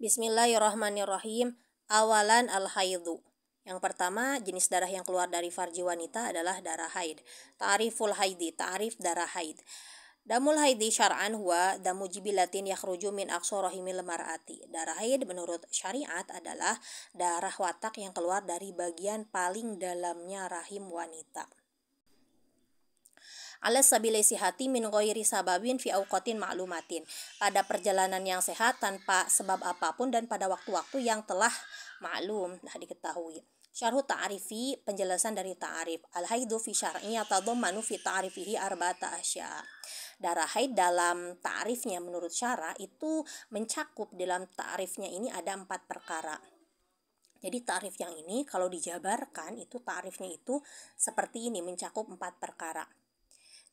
Bismillahirrahmanirrahim. Awalan al-haidu. Yang pertama, jenis darah yang keluar dari farji wanita adalah darah haid. Ta'riful haidi, ta'rif darah haid. Damul haidi syar'an huwa damu jibilatin yakhruju min aqsa rahimil mar'ati. Darah haid menurut syariat adalah darah watak yang keluar dari bagian paling dalamnya rahim wanita. Ala sabili sihati min ghairi sababin fi awqatin ma'lumatin. Pada perjalanan yang sehat tanpa sebab apapun dan pada waktu-waktu yang telah maklum, telah diketahui. Syarhu ta'arifi, penjelasan dari ta'arif. Al-haidu fi syar'i yatadammanu fi ta'arifihi arba'ata asya. Darah haid dalam ta'arifnya menurut syara itu mencakup dalam ta'arifnya ini ada 4 perkara. Jadi ta'arif yang ini kalau dijabarkan itu ta'arifnya itu seperti ini, mencakup 4 perkara.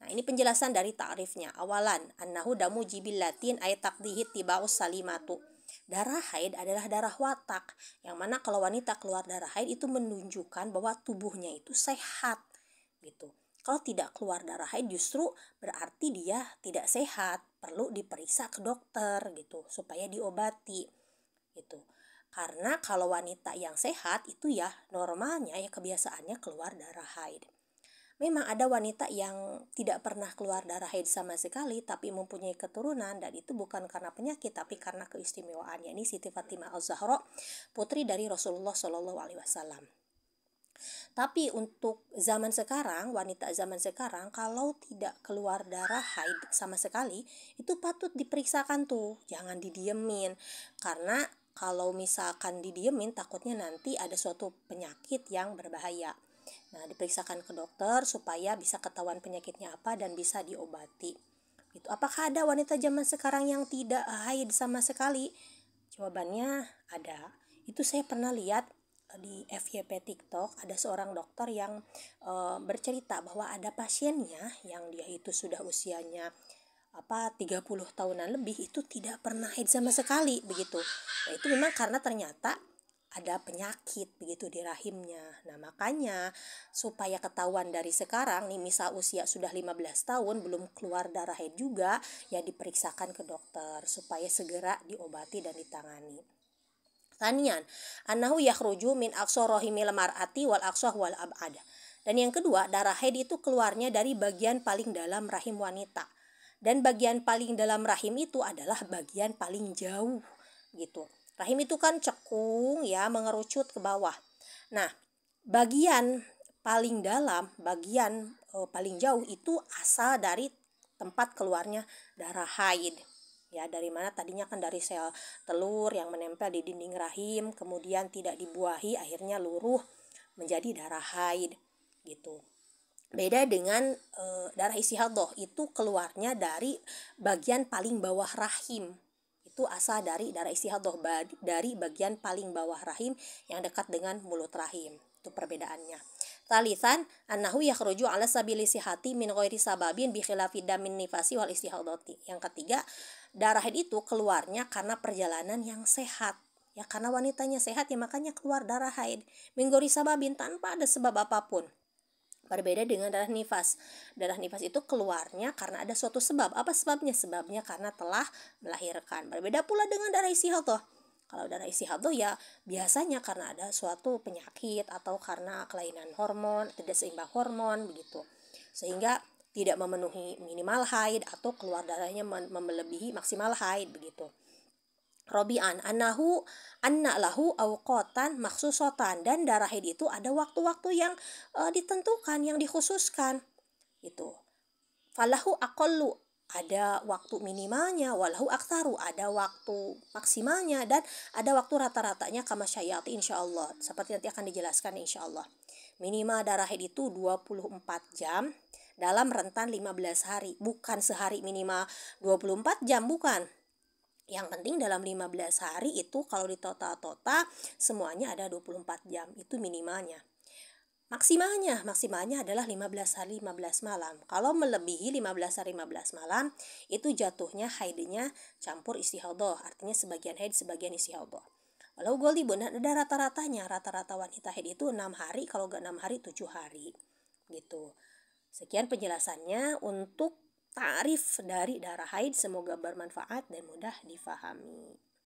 Nah, ini penjelasan dari ta'rifnya. Awalan, annahu damu jibilatin ay taqdihi tiba'us salimatu. Darah haid adalah darah watak, yang mana kalau wanita keluar darah haid itu menunjukkan bahwa tubuhnya itu sehat, gitu. Kalau tidak keluar darah haid justru berarti dia tidak sehat, perlu diperiksa ke dokter, gitu, supaya diobati, gitu. Karena kalau wanita yang sehat itu ya normalnya ya kebiasaannya keluar darah haid. Memang ada wanita yang tidak pernah keluar darah haid sama sekali tapi mempunyai keturunan, dan itu bukan karena penyakit tapi karena keistimewaan. Ini Siti Fatimah Az-Zahra, putri dari Rasulullah SAW. Tapi untuk zaman sekarang, wanita zaman sekarang kalau tidak keluar darah haid sama sekali itu patut diperiksakan tuh, jangan didiemin. Karena kalau misalkan didiemin takutnya nanti ada suatu penyakit yang berbahaya. Nah, diperiksakan ke dokter supaya bisa ketahuan penyakitnya apa dan bisa diobati. Gitu. Apakah ada wanita zaman sekarang yang tidak haid sama sekali? Jawabannya ada. Itu saya pernah lihat di FYP TikTok, ada seorang dokter yang bercerita bahwa ada pasiennya yang dia itu sudah usianya 30 tahunan lebih itu tidak pernah haid sama sekali begitu. Nah, itu memang karena ternyata ada penyakit begitu di rahimnya. Nah, makanya supaya ketahuan dari sekarang nih, misal usia sudah 15 tahun belum keluar darah haid juga, ya diperiksakan ke dokter supaya segera diobati dan ditangani. Tanian, annahu yakhruju min aqsa rahimil mar'ati wal aqsa wal ab'ad. Dan yang kedua, darah haid itu keluarnya dari bagian paling dalam rahim wanita. Dan bagian paling dalam rahim itu adalah bagian paling jauh gitu. Rahim itu kan cekung ya, mengerucut ke bawah. Nah, bagian paling dalam, bagian paling jauh itu asal dari tempat keluarnya darah haid. Ya, dari mana tadinya kan dari sel telur yang menempel di dinding rahim, kemudian tidak dibuahi, akhirnya luruh menjadi darah haid gitu. Beda dengan darah istihadah, itu keluarnya dari bagian paling bawah rahim. Itu asal dari darah istihadah, dari bagian paling bawah rahim yang dekat dengan mulut rahim. Itu perbedaannya. Talisan, annahu yakhruju ala sabili sihati min ghairi sababin bi khilafi damin nifasi wal istihadati. Yang ketiga, darah haid itu keluarnya karena perjalanan yang sehat. Ya, karena wanitanya sehat ya makanya keluar darah haid. Min ghairi sababin, tanpa ada sebab apapun. Berbeda dengan darah nifas. Darah nifas itu keluarnya karena ada suatu sebab. Apa sebabnya? Sebabnya karena telah melahirkan. Berbeda pula dengan darah istihadah. Kalau darah istihadah ya biasanya karena ada suatu penyakit atau karena kelainan hormon, tidak seimbang hormon begitu. Sehingga tidak memenuhi minimal haid atau keluar darahnya melebihi maksimal haid begitu. Robi'an annahu anna lahu awqatan maksusotan, dan darah haid itu ada waktu-waktu yang ditentukan, yang dikhususkan itu. Falahu aqallu, ada waktu minimalnya, walahu aktaru, ada waktu maksimalnya, dan ada waktu rata-ratanya kama syayati insyaallah, seperti nanti akan dijelaskan insyaallah. Minimal darah haid itu 24 jam dalam rentan 15 hari, bukan sehari minimal 24 jam, bukan. Yang penting dalam 15 hari itu kalau di total semuanya ada 24 jam, itu minimalnya. Maksimalnya adalah 15 hari 15 malam. Kalau melebihi 15 hari 15 malam itu jatuhnya haidnya campur istihadah, artinya sebagian haid sebagian istihadah. Walau ghalibun ada rata-ratanya, rata-rata wanita haid itu 6 hari, kalau enggak 6 hari 7 hari gitu. Sekian penjelasannya untuk ta'rif dari darah haid, semoga bermanfaat dan mudah difahami.